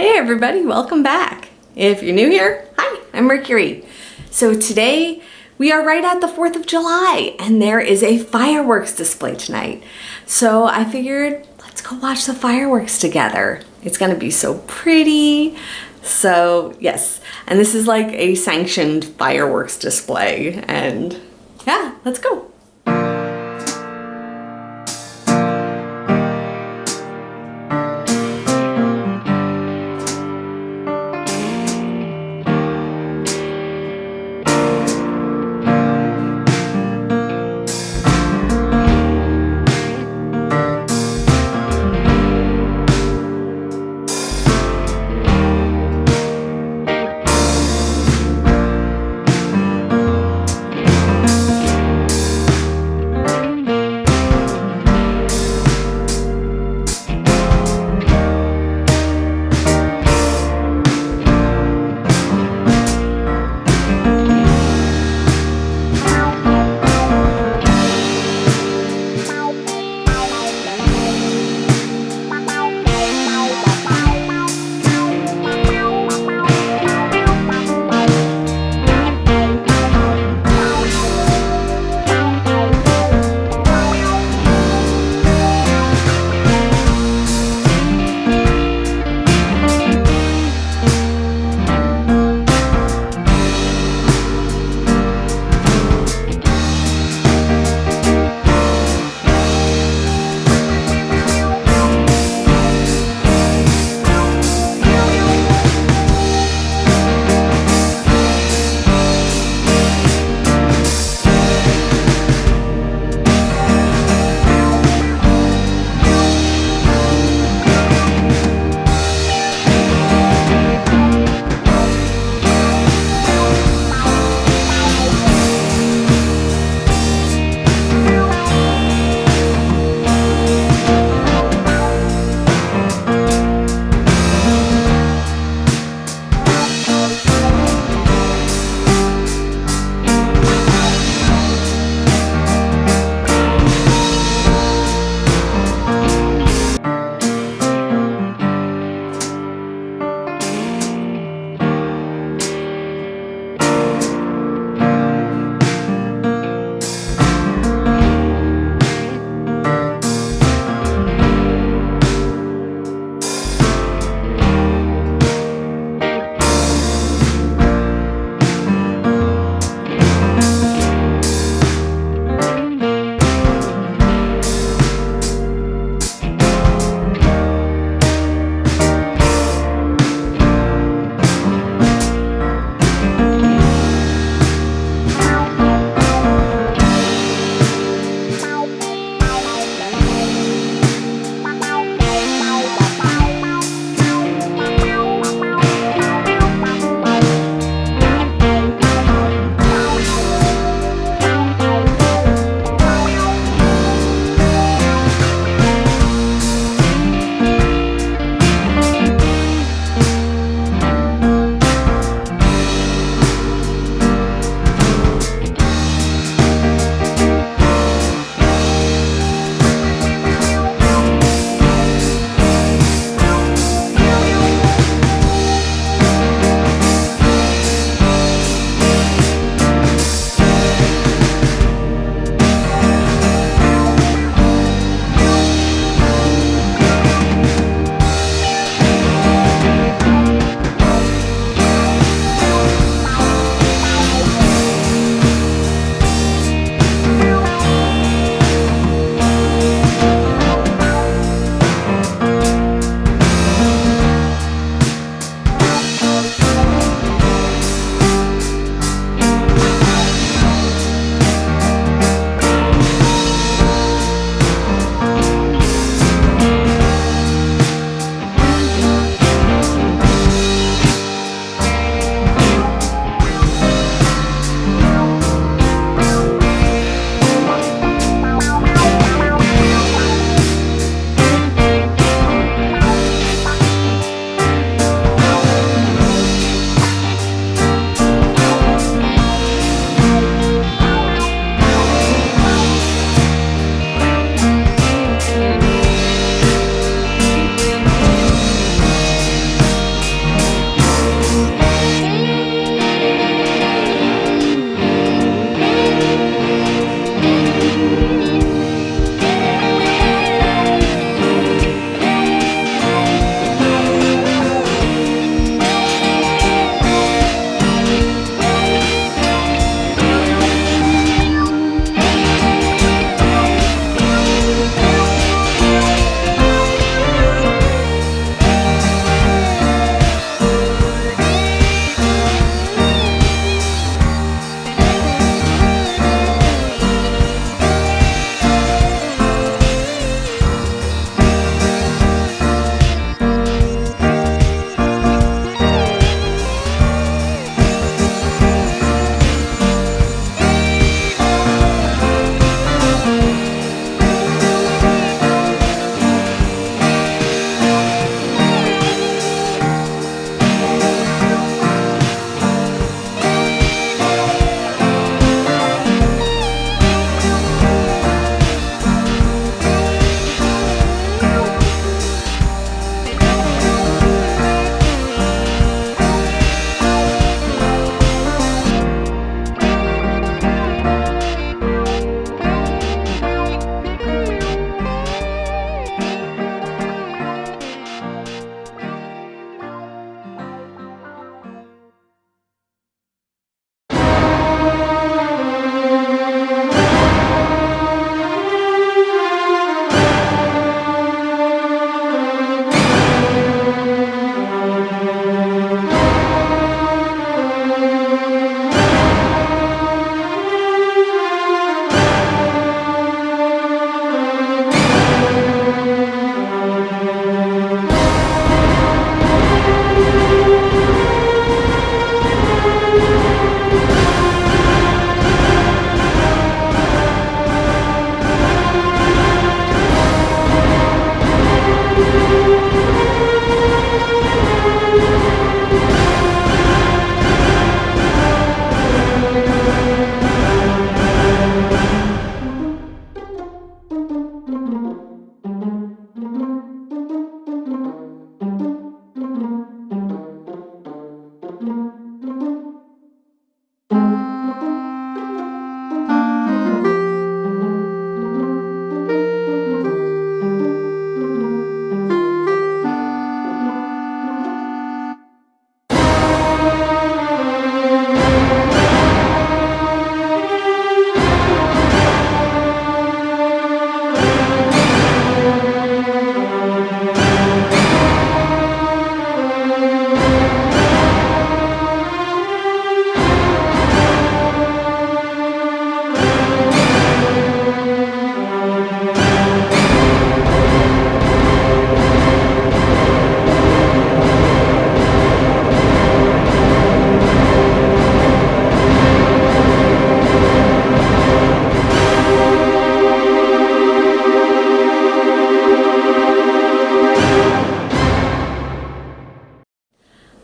Hey everybody, welcome back. If you're new here, hi, I'm Mercury. So today we are right at the 4th of July and there is a fireworks display tonight. So I figured let's go watch the fireworks together. It's gonna be so pretty. So yes, and this is like a sanctioned fireworks display and yeah, let's go.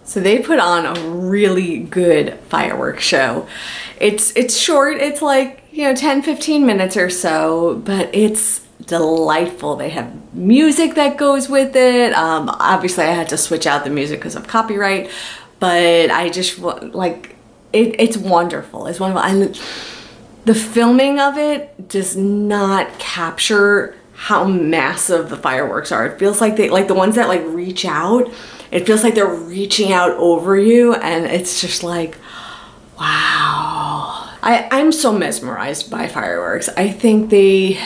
So they put on a really good fireworks show. It's short, it's like, 10-15 minutes or so, but it's delightful. They have music that goes with it. Obviously I had to switch out the music because of copyright, but I just like it's wonderful. It's wonderful. The filming of it does not capture how massive the fireworks are. It feels like the ones that reach out. It feels like they're reaching out over you, and it's just like, wow. I'm so mesmerized by fireworks. I think they,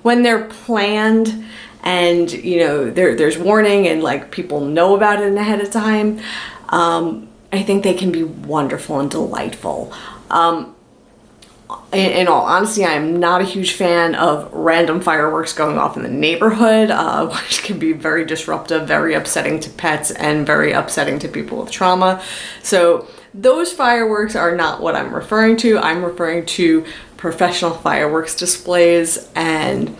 when they're planned and, there's warning and people know about it ahead of time, I think they can be wonderful and delightful. In all honesty, I'm not a huge fan of random fireworks going off in the neighborhood, which can be very disruptive, very upsetting to pets, and very upsetting to people with trauma. So those fireworks are not what I'm referring to. I'm referring to professional fireworks displays, and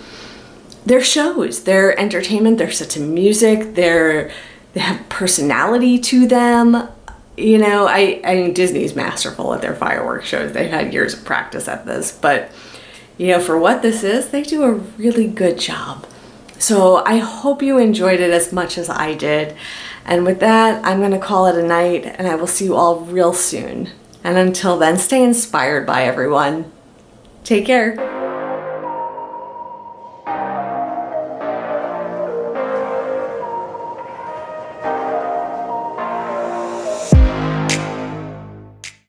their shows, their entertainment, their sets of music, they have personality to them. I mean, Disney's masterful at their fireworks shows. They've had years of practice at this, but for what this is, they do a really good job. So I hope you enjoyed it as much as I did. And with that, I'm going to call it a night, and I will see you all real soon. And until then, stay inspired by everyone. Take care.